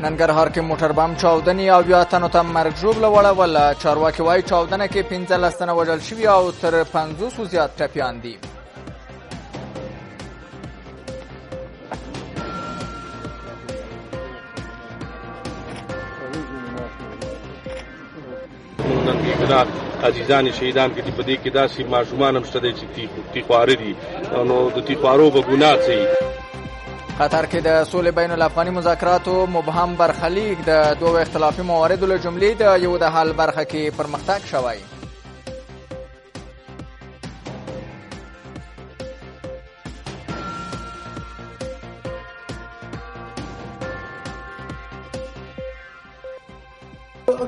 ننګرهار کې موټر بم چاودنې او 7 تنو ته مرګ ژوبله وړوله. چارواکي وایي چاودنه کې 15 تنه وژل شوي او تر 50 زیات ټپیان دي. عزیزان شهیدان کې په دې کې داسې ماشومان هم شته دی چې تیخواره دي، نو د تیخوارو به ګناه څه وي. قطر کې د سولې بین الافغاني مذاکراتو مبهم برخلیک د دوه اختلافي مواردو له جملې د یو د حل برخه کې پرمختګ شوی.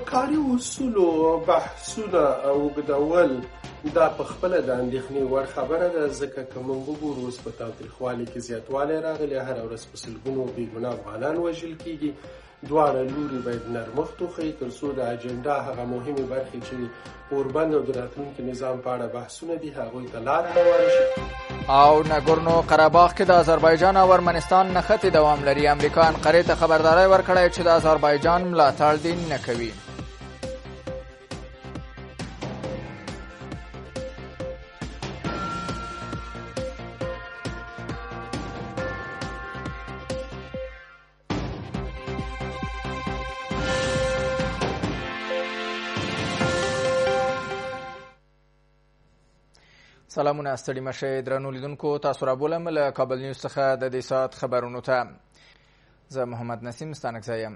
کاري اصولو بحثونه اوږدول دا په خپله د اندېښنې وړ خبره ده، ځکه که موږ وګورو اوس په تاوتریخوالي کې زیاتوالی راغلی، هره ورځ په سلګونو بېګناه افغانان وژل کېږي. دواړه لوري باید نرمښت وښیي تر څو د اجنډا هغه مهمې برخې چې اوربند او د راتلونکي نظام په اړه بحثونه دي هغوی ته لاره هواره شي. او نګورنو قرهباغ کې د آذربایجان او ارمنستان نښتې دوام لري. امریکا انقرې ته خبرداری ورکړی چې د آذربایجان ملاتړ دې نه کوي. سلامونه ستړي مشئ درنو لیدونکو، تاسو رابولم له کابل نیوز څخه د دې ساعت خبرونو ته. زه محمد نسیم ستانکزی یم.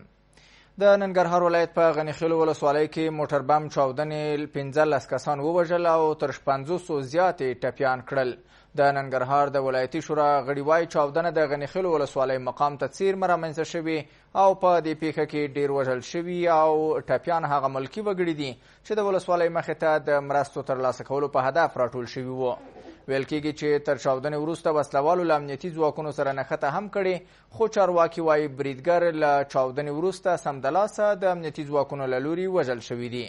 د ننګرهار ولایت په غنیخیلو ولسوالۍ کې موټر بم چاودنې 15 کسان ووژل او تر 500 زیاتې ټپیان کړل. د ننګرهار د ولایتي شورا غړي وایي چاودنه د غنیخیلو ولسوالۍ مقام ته څیرمه رامنځته شوي او په دې پیښه کې ډیر وژل شوي او ټپیان هغه ملکي وګړي دي چې د ولسوالۍ مخې ته د مرستو ترلاسه کولو په هدف راټول شوي وو. ویل کېږي چې تر چاودنې وروسته وسلوالو له امنیتي ځواکونو سره نښته هم کړې، خو چارواکي وایي بریدګر له چاودنې وروسته سمدلاسه د امنیتي ځواکونو له لوري وژل شوي دي.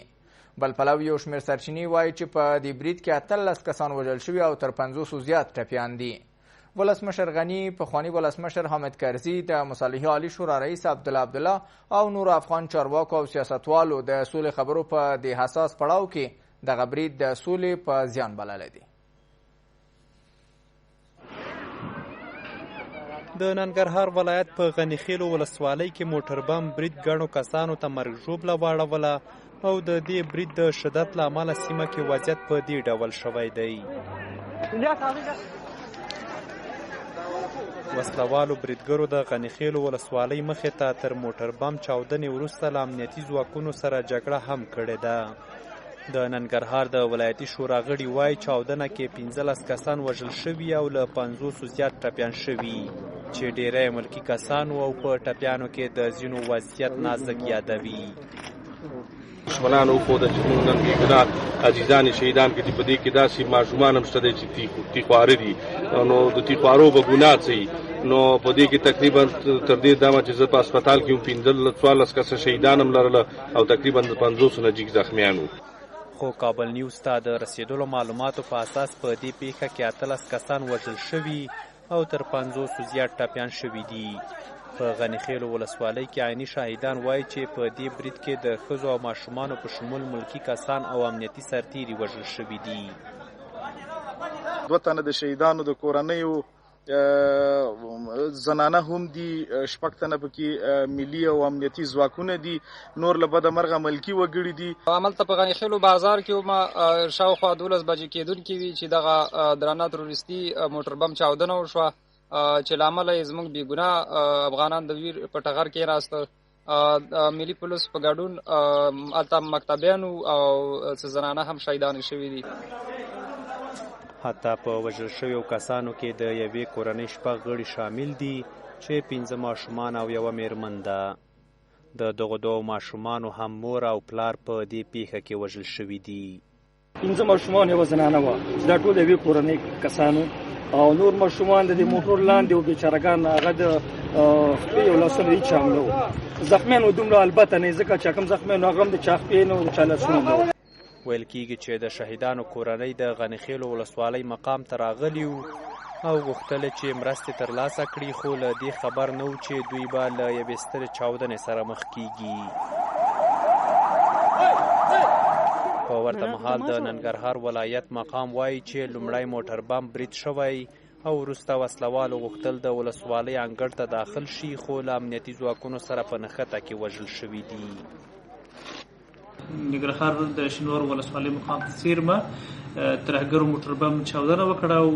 بل پلو یو شمېر سرچینې وایي چې په دې برید کې 18 کسان وژل شوي او تر 500 زیات ټپیان دي. ولسمشر غني، پخواني ولسمشر حامد کرزي، د مصالحې عالی شورا رئیس عبدالله او نور افغان چارواکو او سیاستوالو د سولې خبرو په دې حساس پړاو کې دغه برید د سولې په زیان بللی دی. د ننګرهار ولایت په غنیخیلو ولسوالۍ کې موټر بم برید ګڼو کسانو ته مرګ ژوبله واړوله او د دې برید د شدت له امله سیمه کې وضعیت په دې ډول شوی دی. وسلوالو بریدګرو د غنیخیلو ولسوالۍ مخې ته تر موټر بم چاودنې وروسته له امنیتي ځواکونو سره جګړه هم کړې ده. د ننګرهار د ولایتي شورا غړي وایي چاودنه کې 15 کسان وژل شوي او له 500 زیات ټپیان شوي چې ډیری ملکي کسان او په ټپیانو کې د ځینو وضعیت نازک یادوي. دشمنان وښوده چې موږ نن بېګناه عزیزان شهیدان کې په دې کې داسې ماشومان هم شته دی چې تیخواره دي، نو د تیخوارو به ګناه څه وي. نو په دې کې تقریبا تر دې دمه چې زه په هسپتال کې وم 15 کسه شهیدان هم لرله او تقریبا د 500 نزدیک زخمیان وو. خو کابل نیوز ته د رسیدلو معلوماتو په اساس په دې پیښه کې 18 کسان وژل شوي او تر 500 زیات ټپیان شوي دي. په غنیخیلو ولسوالۍ کې عیني شاهدان وایي چې په دې برید کې د ښځو او ماشومانو په شمول ملکي کسان او امنیتي سرتیري وژل شوي دي. 2 تنه د شهیدانو د کورنیو زنانه هم دي، 6 تنه پکې ملي او امنیتي ځواکونه دي، نور له بده مرغه ملکي وګړي دي. هملته په غنیخیلو بازار کې شاوخوا 12 بجې کېدونکې وي چې دغه درانه تروریستي موټر بم چاودنه وشوه چې له امله یې زموږ بېګناه افغانان د ویر په ټغر کې راسته. ملي پولیس په ګډون هلته مکتبیانو او څه زنانه هم شهیدانې شوي دي. حتی په وژل شویو کسانو کې د یوې کورنۍ 6 غړي شامل دي چې 15 ماشومان او 1 میرمن ده. د دغو 2 ماشومانو هم مور او پلار په دې پیښه کې وژل شوي دي. 15 ماشومان یوه زنانه وه چې دا ټول یوې کورنۍ کسانو او نور ماشومان د دې موټر لاندې او بیچارهګان هغه د خپې او لاسونو هېڅ هم نه وو. زخمیان و دومره البته نه ځکه چې کوم زخمیان هغه هم د چا خپې نه و د چا لاسونه نه وو. ویل کېږي چې د شهیدانو کورنۍ د غنیخیلو ولسوالۍ مقام ته راغلي وو او غوښتل چې مرستې ترلاسه کړي، خو له دې خبر نه و چې دوی به له یوې سترې چاودنې سره مخ کیږي. په ورته مهال د ننګرهار ولایت مقام وایي چې لومړی موټر بم برید شوی او وروسته وسلوالو غوښتل د ولسوالۍ انګړ ته داخل شي، خو له امنیتي ځواکونو سره په نښته کې وژل شوي دي. ننګرهار د شینوارو ولسوالۍ مقام په څیرمه ترهګرو موټر بم چاودنه وکړه او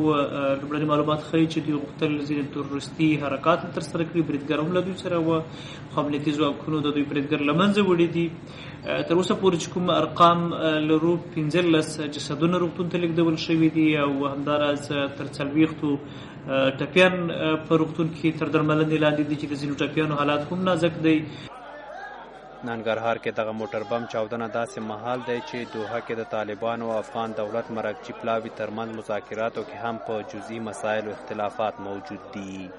لومړني معلومات ښیي چې دوی غوښتل ځینې تروریستي حرکات ترسره کړي. بریدګر هم له دوی سره وه، خو امنیتي ځواکونو د دوی بریدګر له منځه وړي دي. تر اوسه پورې چې کوم ارقام لرو 15 جسدونه روغتون ته لیږدول شوي دي او همداراز تر 40 ټپیان په روغتون کې تر درملنې لاندې دي چې د ځینو ټپیانو حالات هم نازک دی. ننګرهار کې دغه موټر بم چاودنه داسې مهال دی چې دوحه کې د طالبانو او افغان دولت مرکچي پلاوي ترمنځ مذاکراتو کې هم په جزئي مسایلو اختلافات موجود دي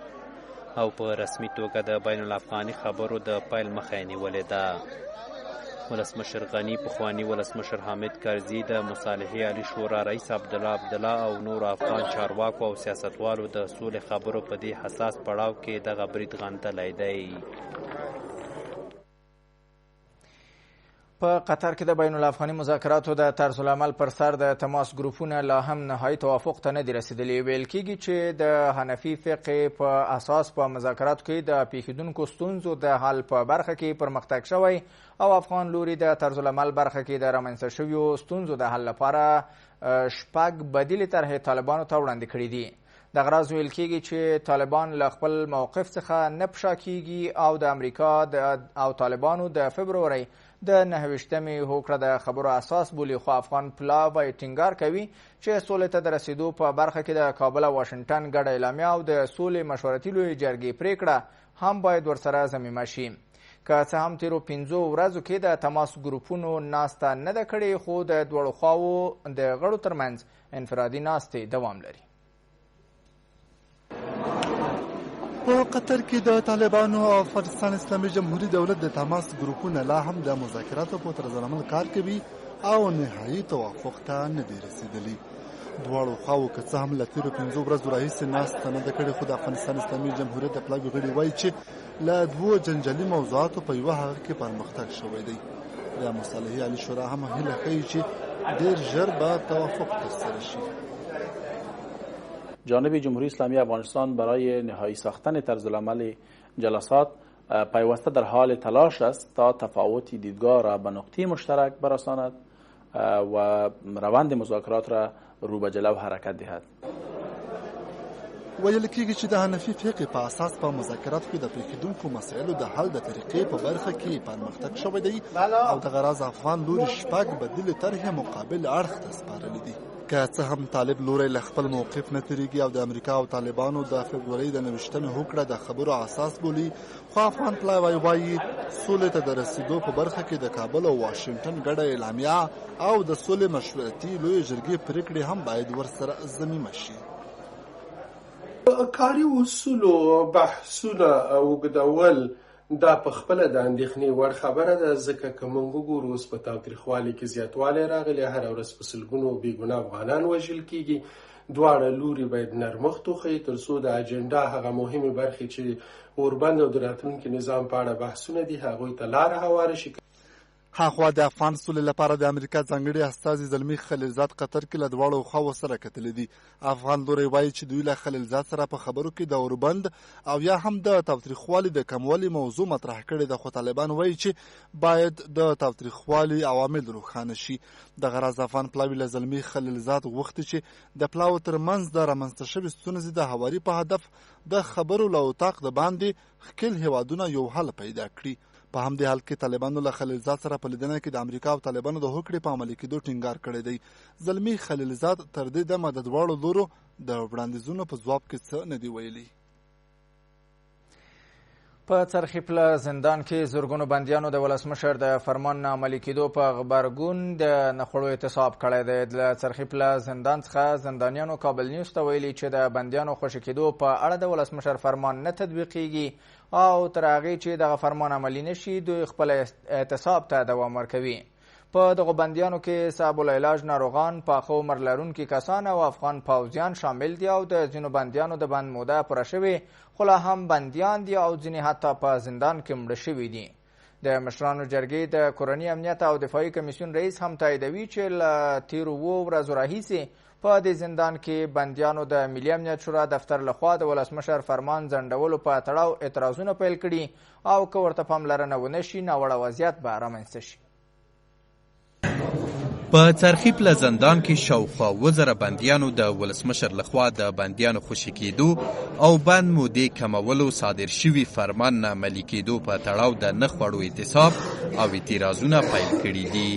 او په رسمي توګه د بین الافغاني خبرو د پیل مخه یې نیولې ده. ولسمشر غني، پخواني ولسمشر حامد کرزي، د مصالحې عالي شورا رئیس عبدالله او نور افغان چارواکو او سیاستوالو د سولې خبرو په دې حساس پړاو کې دغه برید غندلی دی. په قطر کې د بین الافغاني مذاکراتو د طرز العمل پر سر د تماس ګروپونه لا هم نهایي توافق ته نه دي رسیدلي. ویل کېږي چې د حنفي فقې په اساس په مذاکراتو کې د پیښیدونکو ستونزو د حل په برخه کې پرمختګ شوی او افغان لوري د طرز العمل برخه کې د رامنځته شویو ستونزو د حل لپاره 6 بدیلې طرحې طالبانو ته وړاندې کړي دي. دغه راز ویل کېږي چې طالبان له خپل موقف څخه نه پشا کېږي او د امریکا او طالبانو د فبرورۍ د 29مې هوکړه د خبرو اساس بولي، خو افغان پلاوی ټینګار کوي چې سولې ته د رسیدو په برخه کې د کابل او واشنګټن ګډه اعلامیه او د سولې مشورتي لویې جرګې پریکړه هم باید ورسره ضمیمه شي. که څه هم تیرو 5 ورځو کې د تماس ګروپونو ناسته نه ده کړې، خو د دواړو خواوو د غړو ترمنځ انفرادي ناستې دوام لري. په قطر کې د طالبانو او افغانستان اسلامي جمهوري دولت د تماس ګروپونه لا هم د مذاکراتو په طرز العمل کار کوي او نهایي توافق ته نه دي رسیدلي. دواړو خواوو که څه هم له تیرو 5 ورځو راهیسې ناسته نه ده کړې، خو د افغانستان اسلامي جمهوریت د پلاوي غړي وایي چې له 2 جنجالي موضوعاتو په یوه هغه کې پرمختګ شوی دی. د مصالحې عالي شورا هم هیله ښیي چې ډېر ژر به توافق ترسره شي. جانب جمهوری اسلامی افغانستان برای نهایی ساختن طرز العمل جلسات پیوسته در حال تلاش است تا تفاوت دیدگاه را به نقطه مشترک برساند و روند مذاکرات را رو به جلو حرکت دهد. ویل کېږي چې د حنفي فقې په اساس په مذاکراتو کې د پیښیدونکو مسایلو د حل د طریقې په برخه کې پرمختګ شوی دی او دغه راز افغان لوري 6 بدیلې طرحې مقابل اړخ ته سپارلې دي. که څه هم طالب لوری له خپل موقف نه تیریږي او د امریکا او طالبانو د فبرورۍ د 29مې هوکړه د خبرو اساس بولي، خو افغان پلاوی وایي سولې ته د رسیدو په برخه کې د کابل او واشنګټن ګډه اعلامیه او د سولې مشورتي لویې جرګې پریکړې هم باید ورسره ضمیمه شي. کاري اصولو بحثونه اوږدول دا په خپله د اندېښنې وړ خبره ده، ځکه که موږ وګورو اوس په تاوتریخوالي کې زیاتوالی راغلی، هره ورځ په سلګونو بېګناه افغانان وژل کېږي. دواړه لوري باید نرمښت وښیي تر څو د اجنډا هغه مهمې برخې چې اوربند او د راتلونکي نظام په اړه بحثونه دي هغوی ته لاره هواره شي. هاخوا د افغان سولې لپاره د امریکا ځانګړي استازي زلمي خلیلزاد قطر کې له دواړو خواوو سره کتلي دي. افغان لوری وایي چې دوی له خلیلزاد سره په خبرو کې د اوربند او یا هم د تاوتریخوالي د کموالي موضوع مطرح کړې ده، خو طالبان وایي چې باید د تاوتریخوالي عوامل روښانه شي. دغه راز افغان پلاوي له زلمي خلیلزاد غوښتي چې د پلاو ترمنځ د رامنځته شوې ستونزې د هواري په هدف د خبرو له اطاق د باندې ښکېل هیوادونه یو حل پیدا کړي. په همدې حال کې طالبانو له خلیلزاد سره په لیدنه کې د امریکا او طالبانو د هوکړې په عملي کېدو ټینګار کړی دی. زلمي خلیلزاد تر دې دمه د دواړو لورو د وړاندیزونو په ځواب کې څه نه دی ویلي. په څرخي پله زندان کې زرګونو بندیانو د ولسمشر د فرمان نه عملي کېدو په غبرګون د نخړو اعتصاب کړی دی. د څرخي پله زندان څخه زندانیانو کابل نیوز ته ویلي چې د بندیانو خوشي کېدو په اړه د ولسمشر فرمان نه تطبیقیږي او تر هغې چې دغه فرمان عملي نشي دوی خپل اعتصاب ته دوام ورکوي. په دغو بندیانو کې صعب العلاج ناروغان، پاخه عمر لرونکي کسان او افغان پوځیان شامل دي او د ځینو بندیانو د بند موده پوره شوې، خو لا هم بندیان دي او ځینې حتی په زندان کې مړه شوي دي. د مشرانو جرګې د کورني امنیت او دفاعي کمیسیون رئیس هم تاییدوي چې له تیرو 2 ورځو راهیسې په دې زندان کې بندیانو د ملي امنیت شورا دفتر لخوا د ولسمشر فرمان ځنډولو په تړاو اعتراضونه پیل کړي او که ورته پاملرنه ونه شي ناوړه وضعیت به رامنځته شي. په څرخي پله زندان کې شاوخوا 1000 بندیانو د ولسمشر لخوا د بندیانو خوشي کېدو او بند مودې کمولو صادر شوي فرمان نه عملي کېدو په تړاو د نه خوړو اعتصاب او اعتراضونه پیل کړي دي.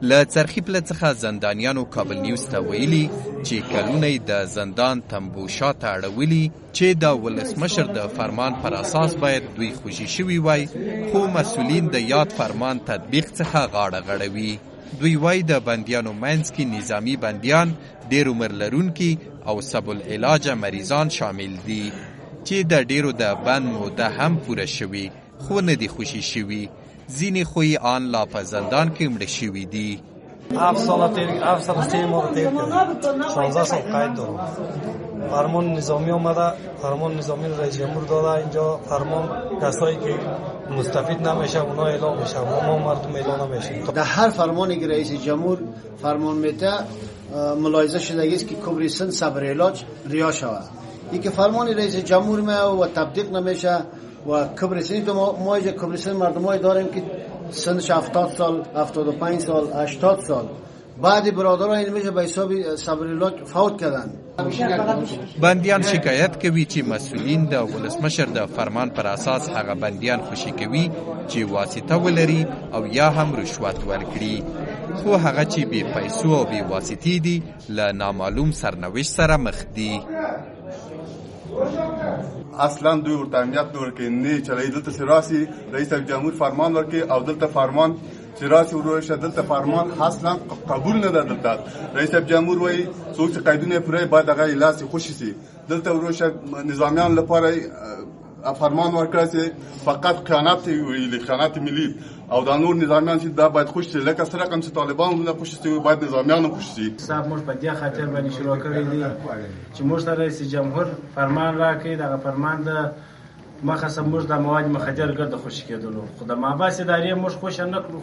له څرخي پله څخه زندانیانو کابل نیوز ته ویلي چې کلونه د زندان تنبو شاته اړولي چې د ولسمشر د فرمان پر اساس باید دوی خوشي شوي وای، خو مسؤلین د یاد فرمان تطبیق څخه غاړه غړوي. دوی وای د بندیانو منځ کې نظامی بندیان، ډېر عمر لرونکي او سب العلاجه مریضان شامل دي چې د ډېرو د بند موده هم پوره شوي خو نه دي خوشي شوي. ځینې خو یې آن لا په زندان کې مړه شوي دي. 7 سال 3 ماه تیر کردیم، 16 سال قید دارم. فرمان نظامی آمده، فرمان نظامی رئیس جمهور داده. اینجا فرمان کسایی که مستفید نمیشه اونا اعلام میشه، ما مردم اعلام نمیشیم. در هر فرمانی که رئیس جمهور فرمان میده ملاحظه شده است که کبری سن صبر علاج ریا شود. این که فرمان رئیس جمهور میاد و تطبیق نمیشه و کبریسنی تو ما اینجا کبریسن مردمایی داریم که سنش 70 سال، 75 سال، 80 سال. بعد برادرها این میشه به حساب صبر علاج فوت کردن. بندیان شکایت کوي چې مسؤلین د ولسمشر د فرمان پر اساس هغه بندیان خوشي کوي چې واسطه ولري او یا هم رشوت ورکړي، خو هغه چې بې پیسو او بې واسطې دي له نامعلوم سرنوشت سره مخ دي. اصلا دوی ورته امنیت نه ورکوي، نه چلوي. دلته چې راسي رئیس جمهور فرمان ورکوي او دلته فرمان چې راسي وروشه دلته فرمان اصلا قبول نه ده. دلته رئیس جمهور وایي څوک چې قیدونه پوره باید هغه لاس خوشي سي. دلته وروشه نظامیان لپاره فرمان ورکړی چې فقط خیانت ویلي، خیانت ملي، او دا نور نظامیان چې دا باید خوشي سي. لکه سره کوم چې طالبان نه خوشي سي باید نظامیان هم خوشي سي. صاحب موږ په دې خاطر باندې شروع کړی دی چې موږ ته رئیس جمهور فرمان راکړي. دغه فرمان د مخصم موږ د مواد مخدر ګرد خوشي کېدلو، خو د مابعث ادارې موږ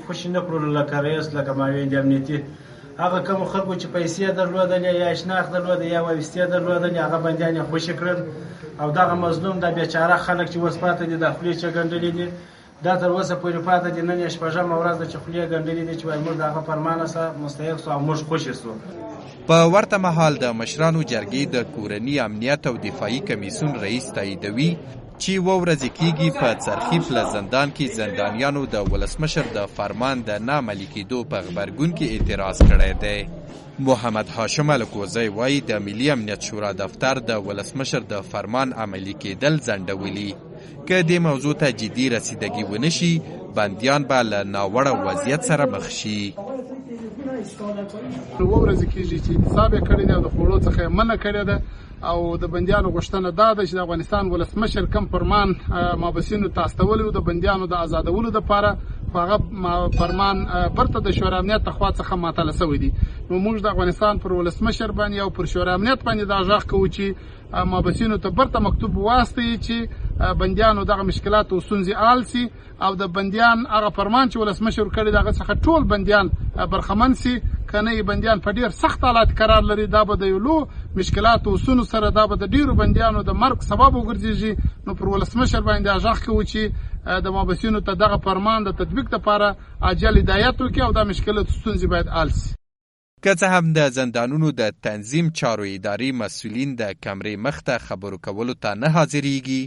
خوشي نه کړو. لکه رئیس، لکه ماوی د امنیتي، هغه کوم خلکو چې پیسې درلودلې یا شناخت درلودلې یا وایستې درلودلې هغه بندیان خوشي کړل. او دغه مظلوم د بیچاره خلک چې اوس پاته دي د خولې چګنډلې دي، دا تر اوسه پورې پاته دي. نن یې شپږمه ورځ ده چې خولې ګنډلې دي چې وایي موږ د هغه فرمانه سره مستحق سو او موږ خوشي سو. په ورته مهال د مشرانو جرګې د کورني امنیت او دفاعي کمیسیون رئیس تاییدوي چې 2 ورځې کېږي په څرخي پله زندان کې زندانیانو د ولسمشر د فرمان د نه عملي کېدو په غبرګون کې اعتراض کړی دی. محمد هاشم الکوزی وایي د ملي امنیت شورا دفتر د ولسمشر د فرمان عملي کېدل ځنډولي. که دې موضوع ته جدي رسیدګي ونه شي بندیان به له ناوړه وضعیت سره مخ شي. 2 ورځې کېږي چې اعتصاب یې کړی دی او د خوړو څخه یې منع کړې ده او د بندیانو غوښتنه دا ده چې د افغانستان ولسمشر کوم فرمان مابسینو ته استولی و د بندیانو د آزادولو دپاره، خو هغه فرمان برته د شورا امنیت لخوا څخه معطله سوی دی. نو موږ د افغانستان پر ولسمشر باندې او پر شورا امنیت باندې دا غږ کوو چې مابسینو ته برته مکتوب واستوي چې بندیانو دغه مشکلات او ستونزې حل سي او د بندیان هغه فرمان چې ولسمشر کړی دغه څخه ټول بندیان برخمن سي. کنه بندیان په ډیر سخت حالات قرار لري، دا به د یو لو مشکلاتو سونو سره دا به د ډیرو بندیانو د مرګ سبب وګرځي. نو پر ولسمشر باندې غږ کوو چې د مابسینو ته دغه فرمان د تطبیق لپاره عاجل هدایت وکړي او دا مشکلات ستونزې باید حل سي. که څه هم د زندانونو د تنظیم چارو اداري مسؤلین د کمرې مخته خبرو کولو ته نه حاضریږي،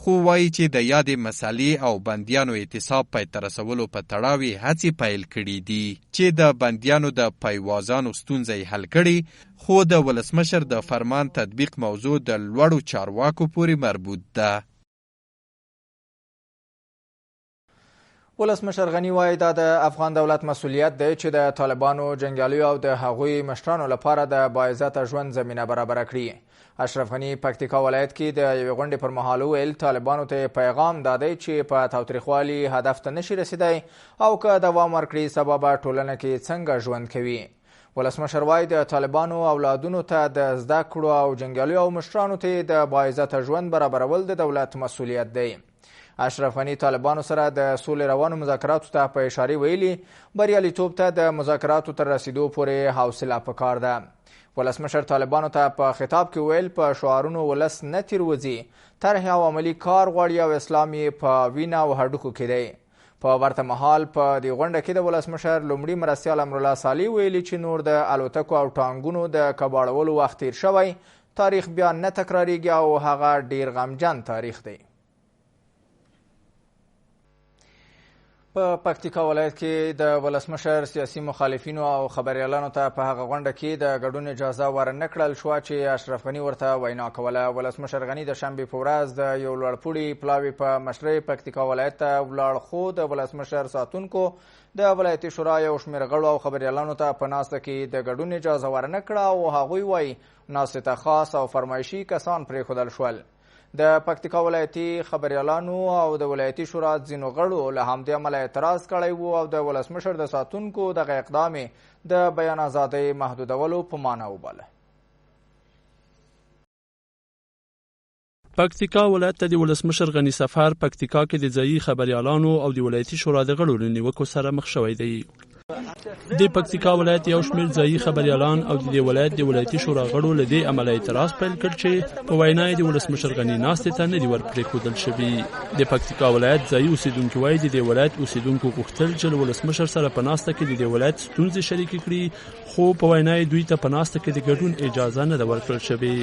خو وایي چې د یادې مسالې او بندیانو اعتصاب پای ته رسولو په تړاو یې هڅې پیل کړي دي چې د بندیانو د پایوازانو ستونزه حل کړي، خو د ولسمشر د فرمان تطبیق موضوع د لوړو چارواکو پورې مربوط ده. ولسمشر غني وایي دا د افغان دولت مسؤلیت دی چې د طالبانو جنګیالیو او د هغوی مشرانو لپاره د باعزته ژوند زمینه برابره کړي. اشرف غني پکتیکا ولایت کې د یوې غونډې پر مهال ویل طالبانو ته پیغام دا دی چې په تاوتریخوالي هدف ته نشي رسیدی او که دوام ورکړي سبا به ټولنه کې څنګه ژوند کوي. ولسمشر وایي د طالبانو اولادونو ته د زده کړو او جنګیالیو او مشرانو ته د باعزته ژوند برابرول د دولت مسؤلیت دی. اشرف غني طالبانو سره د سولې روانو مذاکراتو ته په اشاره ویلي بریالیتوب ته د مذاکراتو تر رسیدو پورې حوصله پکار ده. ولسمشر طالبانو ته په خطاب کې ویل په شعارونو ولس نه تیروځي، طرح او عملي کار غواړي او اسلام یې په وینه او هډوکو کې دی. په ورته مهال په دې غونډه کې د ولسمشر لومړي مرستیال امرالله صالح ویلي چې نور د الوتکو او ټانګونو د کباړولو وخت تیر شوی، تاریخ بیا نه تکراریږي او هغه ډیر غمجن تاریخ دی. په پکتیکا ولایت کې د ولسمشر سیاسي مخالفینو او خبریالانو ته په هغه غونډه کې د ګډون اجازه ورنه کړل شوه چې اشرف غني ورته وینا کوله. ولسمشر غني د شنبې په ورځ د یو لوړپوړي پلاوي په مشرۍ پکتیکا ولایت ته ولاړ، خو د ولسمشر ساتونکو د ولایتي شورا یو شمېر غړو او خبریالانو ته په ناسته کې د ګډون اجازه ورنه کړه او هغوی وایي ناستې ته خاص او فرمایشي کسان پرېښودل شول. د پکتیکا ولایتي خبریالانو او د ولایتي شورا ځینو غړو له همدې امله اعتراض کړی و او د ولسمشر د ساتونکو دغه اقدام د بیان ازادۍ محدودولو په معنا وباله. پکتیکا ولایت ته د ولسمشر غني سفر پکتیکا کې د ځایي خبریالانو او د ولایتي شورا د غړو له نیوکو سره مخ شوی دی. د پکتیکا ولایت یو شمېر ځایي خبریالان او د ولایت د ولایتي شورا غړو له دې امله اعتراض پیل کړ چې په وینا یې د ولسمشر غني ناستې ته نه دي ورپرېښودل شوي. د پکتیکا ولایت ځایي اوسېدونکي وایي د دې ولایت اوسېدونکو غوښتل چې له ولسمشر سره په ناسته کې د دې ولایت ستونزې شریکې کړي، خو په وینا یې دوی ته په ناسته کې د ګډون اجازه نه ده ورکړل شوې.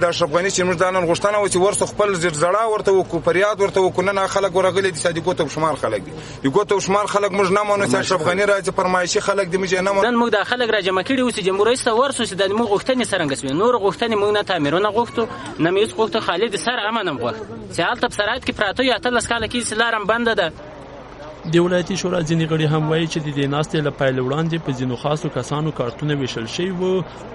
د اشرف غني چې موږ د نن غوښتنه و چې ورسو خپل زړه ورته وکړو، فریاد ورته وکړو. نن خلک ورغلي دي چې د ګوتو شمار خلک دي، د ګوتو شمار خلک موږ نه مانو چې اشرف غني راځي فرمایشي خلک دي موږ نه مانو. نن موږ د خلک راجمع کړي اوس جمهور رئیس ته ورسو چې د موږ غوښتنې څرنګه شوې. نور غوښتنې موږ نه تعمیرونه غوښتو، نه مې هیڅ غوښتو، خالد سر امنم غوښت چې هلته په سرحد کې پراته یو 18 کاله کې چې لارم بنده ده. د ولایتي شورا ځینې غړي هم وایي چې د دې ناستې له پیل وړاندې په ځینو خاصو کسانو کارتونه ویشل شوي وو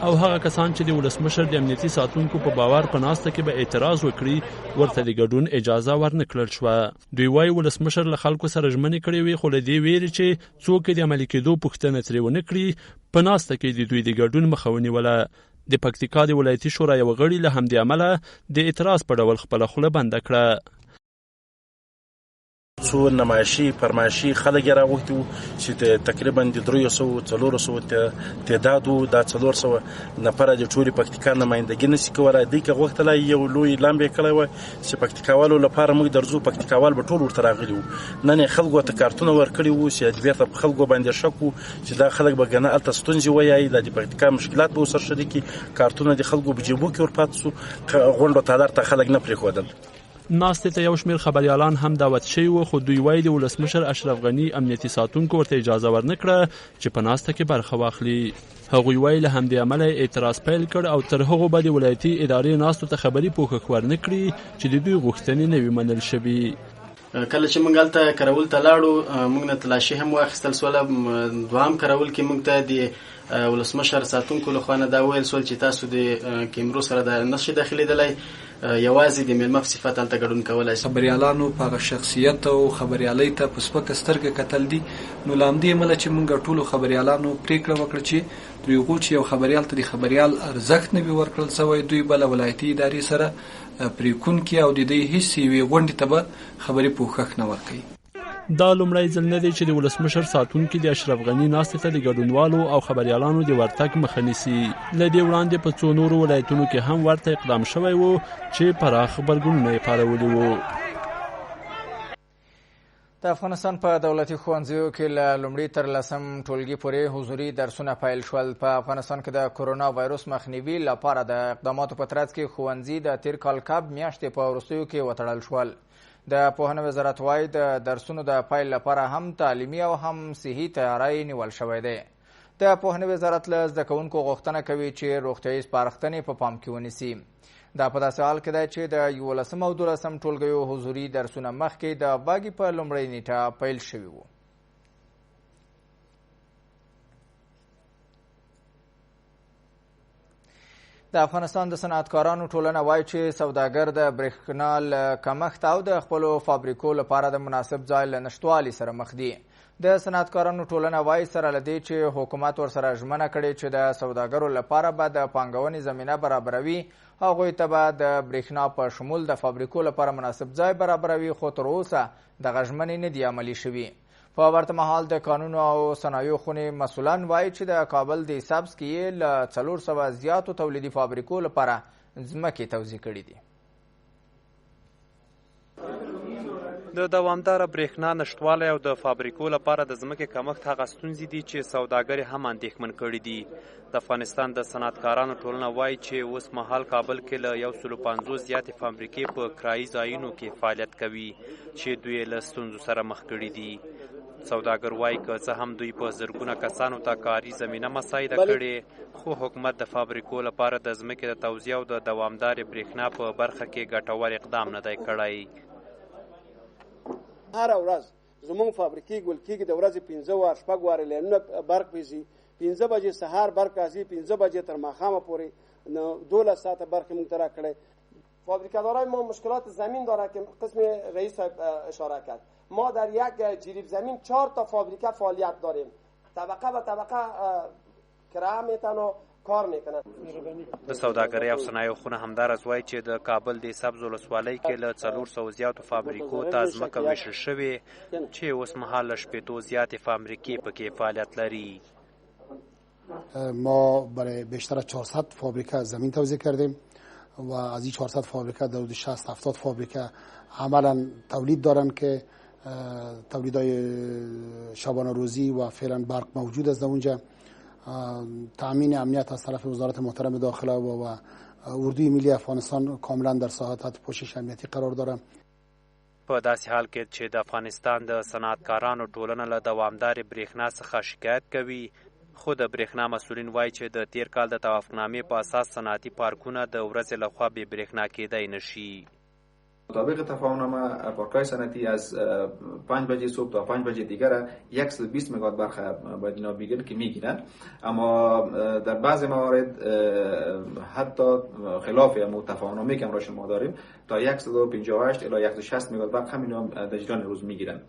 او هغه کسان چې د ولسمشر د امنیتي ساتونکو په باور په ناسته کې به اعتراض وکړي ورته د ګډون اجازه ورنه کړل شوه. دوی وایي ولسمشر له خلکو سره ژمنې کړې وې، خو له دې ویرې چې څوک د عملي کېدو پوښتنه ترې ونه کړي په ناسته کې د دوی د ګډون مخه ونیوله. د پکتیکا د ولایتي شورا یو غړي له همدې امله د اعتراض په ډول خپله خوله بنده کړه. څو نمایشي فرمایشي خلک یې راغوښتي وو چې تقریبا د 300-400 تعداد وو. دا 400 نفره د ټولې پکتیکا نمایندګي نشي کولی. دوی که غوښتلی یو لوی لامب یې کړی وای چې پکتیکاوالو لپاره موږ درځو، پکتیکاوال به ټول ورته راغلي وو. نن یې خلکو ته کارتونه ورکړي وو چې بیرته په خلکو باندې شک وو چې دا خلک به ګنه هلته ستونزې وایي، د پکتیکا مشکلات به ورسره شریکي. کارتونه د خلکو په جیبو کې ورپاتې سو، غونډو ته درته خلک نه پرېښودل. ناستې ته یو شمېر خبریالان هم دعوت شوي وو، خو دوی وایي د ولسمشر اشرف غني امنیتي ساتونکو ورته اجازه ورنه کړه چې په ناسته کې برخه واخلي. هغوی وایي له همدې امله اعتراض پیل کړ او تر هغو به د ولایتي ادارې ناستو ته خبري پوښښ ورنه کړي چې د دوی غوښتنې نه وي منل شوي. کله چې موږ هلته کرول ته لاړو موږ نه تلاشي هم واخیستل سوله. دوام کرول کې موږ ته د ولسمشر ساتونکو له خوا نه دا ویل سول چې تاسو د کیمرو سره د نشئ داخلېدلی، یوازې د میلمه په صفت هلته ګډون کولی شي. خبریالانو په هغه شخصیت او خبریالۍ ته په سپکه سترګه کتل دي، نو له همدې امله چې موږ ټولو خبریالانو پرېکړه وکړه چې تر هغو چې یو خبریال ته د خبریال ارزښت نه وي ورکړل سوی، دوی به له ولایتي ادارې سره پرېکونکي او د دې هېڅ یوې غونډې ته به خبري پوښښ نه ورکوي. دا لومړی ځل نه دی چې د ولسمشر ساتونکي د اشرف غني ناستې ته د ګډونوالو او خبریالانو د ورتګ مخه نیسي. له دې وړاندې په څو نورو ولایتونو کې هم ورته اقدام شوی و چې پراخ غبرګونونه یې پارولي وو. د افغانستان په دولتي ښوونځیو کې له لومړي تر 10 ټولګي پورې حضوري درسونه پیل شول. په افغانستان کې د کورونا وایروس مخنیوي لپاره د اقداماتو په ترڅ کې ښوونځي د تیر کال کب میاشتې په وروستیو کې وتړل شول. د پوهنې وزارت وایي د درسونو د پیل لپاره هم تعلیمي او هم صحي تیاری نیول شوی دی. د پوهنې وزارت له زده کوونکو غوښتنه کوي چې روغتیایي سپارښتنې په پام کې ونیسي. دا په داسې حال کې دی چې د 11 او 12 ټولګیو حضوري درسونه مخکې د باغي په لومړۍ نیټه پیل شوي وو. د افغانستان د صنعتکارانو ټولنه وایي چې سوداګر د برېښنا له کمښت او د خپلو فابریکو لپاره د مناسب ځای له نشتوالي سره مخ دي. د صنعتکارانو ټولنه وایي سره له دې چې حکومت ورسره ژمنه کړې چې د سوداګرو لپاره به د پانګونې زمینه برابروي، هغوی ته به د برېښنا په شمول د فابریکو لپاره مناسب ځای برابروي، خو تر اوسه دغه ژمنې نه دي عملي شوي. په ورته مهال د قانونو او صنایعو خونې مسؤلان وایي چې د کابل د سبز کې یې له 400 زیاتو تولیدي فابریکو لپاره ځمکې توزیع کړي دي. د دوامداره برېښنا نشتوالی او د فابریکو لپاره د ځمکې کمښت هغه ستونزې دي چې سوداګر هم اندېښمن کړي دي. د افغانستان د صنعتکارانو ټولنه وایي چې اوس مهال کابل کې له 150 زیاتې فابریکې په کرایي ځایونو کې فعالیت کوي چې دوی له ستونزو سره مخ کړي دي. سوداګر وایي که څه هم دوی په زرګونه کسانو ته کاري زمینه مساعده کړې، خو حکومت د فابریکو لپاره د ځمکې د توزیع او د دوامدارې برېښنا په برخه کې ګټور اقدام نه دی کړی. هر ورځ زموږ فابریکې ګل کېږي، د ورځې 15 وار شپږ وارې لینونه برق پیځي، 15 بجې سهار برق راځي، 15 بجې تر ماښامه پورې 12 ساعته برق موږ ته راکړی. فابریکه‌دارای ما مشکلات زمین داره که قسم رئیس صاحب اشاره کرد. ما در یک جریب زمین 4 تا فابریکه فعالیت داریم، طبقه به طبقه کرایه میتن و کار میکنن. د سوداګرۍ او صنایعو خونه همدارس وایي چې د کابل د سبز ولسوالۍ کې له 400 زیاتو فابریکو ته ځمکه ویشل شوې چې اوس مهال له 80 زیاتې فابریکې پکې فعالیت لري. ما برای بیشتر از 400 فابریکه زمین توزیع کردیم و از این 400 فابریکه در حدود 60-70 فابریکه عملا تولید دارن که تولیدهای شبانه روزی و فعلا برق موجود است در اونجا. تامین امنیت از طرف وزارت محترم داخله و اردوی ملی افغانستان کاملا در ساحه تحت پوشش امنیتی قرار داره. په داسې حال کې چې د افغانستان د صنعتکارانو ټولنه له دوامدارې برېښنا څخه شکایت کوي، خو د برېښنا مسؤلین وایي چې د تیر کال د توافقنامې په اساس صنعتي پارکونه د ورځې لخوا بې برېښنا کېدی نشي. مطابق تفاهمنامه پارک‌های صنعتی از 5 بجه صبح تا 5 بجه دیگر 120 مگاوات برق باید اینا بگیرن که میگیرن، اما در بعض موارد حتی خلاف همون تفاهمنامه که امروز ما داریم تا 158 الی 160 مگاوات برق هم اینا در جریان روز میگیرن.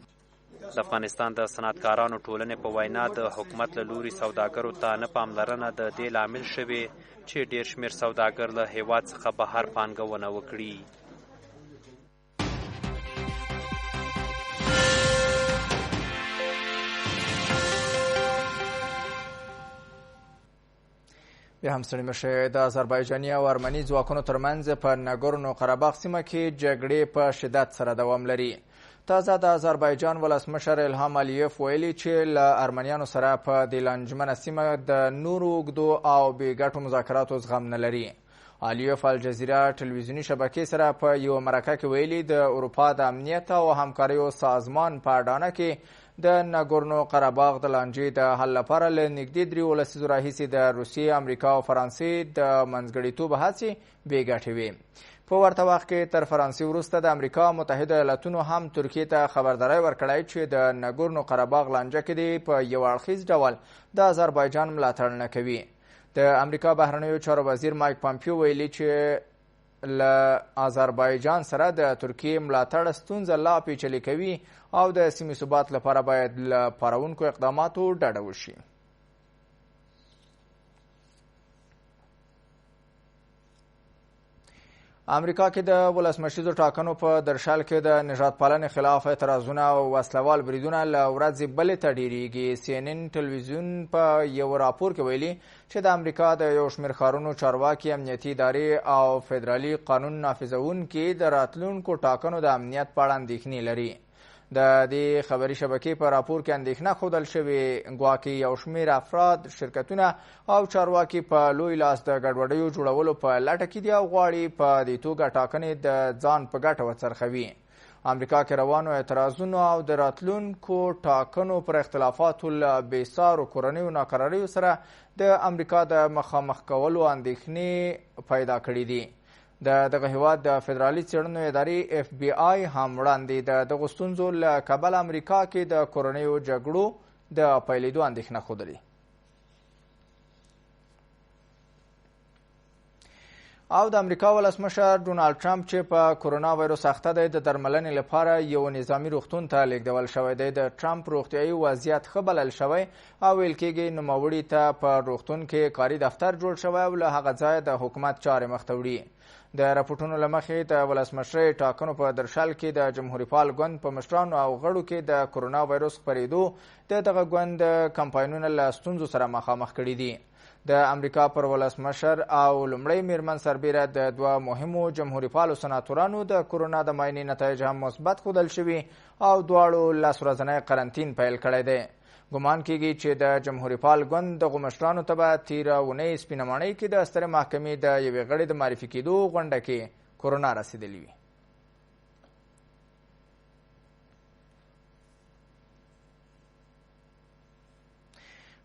د افغانستان د صنعتکارانو ټولنې په وینا د حکومت له لوري سوداګرو ته نه پاملرنه د دې لامل شوې چې ډېر شمېر سوداګر له هېواد څخه بهر پانګونه وکړي. بیا هم ستړي مشئ. د آذربایجاني او ارمني ځواکونو ترمنځ په نګورنو قرهباغ سیمه کې جګړې په شدت سره دوام لري. تازه د آذربایجان ولسمشر الهام الیف ویلي چې له ارمنیانو سره په دې لانجمنه سیمه د نورو اوږدو او بې ګټو مذاکراتو زغم نه لري. الیف الجزیره ټلویزیوني شبکې سره په یوه مرکه کې ویلي د اروپا د امنیت او همکاریو سازمان په اډانه کې د نګورنو قرهباغ د لانجې د حل لپاره له نږدې 3 لسیزو راهیسې د روسیې، امریکا او فرانسې د منځګړیتوب هڅې بې ګټې وې. په ورته وخت کې تر فرانسې وروسته د امریکا متحده ایالتونو هم ترکیې ته خبرداری ورکړی چې د نګورنو قرهباغ لانجه کې دی په یو اړخیز ډول د آذربایجان ملاتړ نه کوي. د امریکا بهرنیو چارو وزیر مایک پامپیو ویلي چې له آذربایجان سره د ترکیې ملاتړ ستونزه لا پیچلې کوي او د سیمې ثبات لپاره باید له پاروونکو اقداماتو ډډه وشي. امریکا کې د ولسمشریزو ټاکنو په درشل کې د نژاد پالنې خلاف اعتراضونه او وسلوال بریدونه له ورځې بلې ته ډېرېږي. CNN ټلویزیون په یو راپور کې ویلي چې د امریکا د یو شمېر ښارونو چارواکي، امنیتي ادارې او فدرالي قانون نافذونکي د راتلونکو ټاکنو د امنیت په اړه اندېښنې لري. د دې خبري شبکې په راپور کې اندېښنه ښودل شوې ګواکې یو شمېر افراد، شرکتونه او چارواکي په لوی لاس د ګډوډیو جوړولو په لټه کې دي او غواړي په دې توګه ټاکنې د ځان په ګټه وڅرخوي. امریکا کې روانو اعتراضونو او د راتلونکو ټاکنو پر اختلافاتو له بېسارو کورنیو ناکراریو سره د امریکا د مخامخ کولو اندېښنې پیدا کړې دي. دغه هیواد د فدرالي څېړنو ادارې FBI هم وړاندې د دغو ستونزو له کبله امریکا کې د کورنیو جګړو د پیلېدو اندېښنه ښودلې. او د امریکا ولسمشر ډونالډ ټرمپ چې په کورونا وایروس اخته دی د درملنې لپاره یو نظامي روغتون ته لیږدول شوی دی. د ټرمپ روغتیایي وضعیت ښه بلل شوی او ویل کېږي نوموړي ته په روغتون کې کاري دفتر جوړ شوی او له هغه ځایه د حکومت چارې مخته وړي. د راپورټونو له مخې د ولسمشرۍ ټاکنو په درشل کې د جمهوریت پال ګوند په مشرانو او غړو کې د کورونا وایروس خپرېدو د دغه ګوند کمپاینونه له ستونزو سره مخامخ کړي دي. د امریکا پر ولسمشر او لومړی میرمن سربیره د دوه مهمو جمهوریت پالو سناتورانو د کورونا د معاینې نتایج هم مثبت ښودل شوي او دواړو لس ورځنی قرنطین پیل کړی دی. ګمان کېږي چې د جمهوریت پال ګوند دغو مشرانو ته به تېره اونۍ سپینه ماڼۍ کې د سترې محکمې د یوې غړي د معرفي کېدو غونډه کې کورونا رسېدلې وي.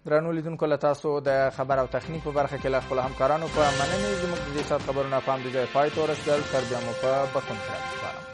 درنو لیدونکو له تاسو د خبر او تخنیک په برخه کې له خپلو همکارانو په مننې زموږ د دې ساعت خبرونه په همدې ځای پای ته ورسېدل. تر بیا مو په بخښنه سپارم.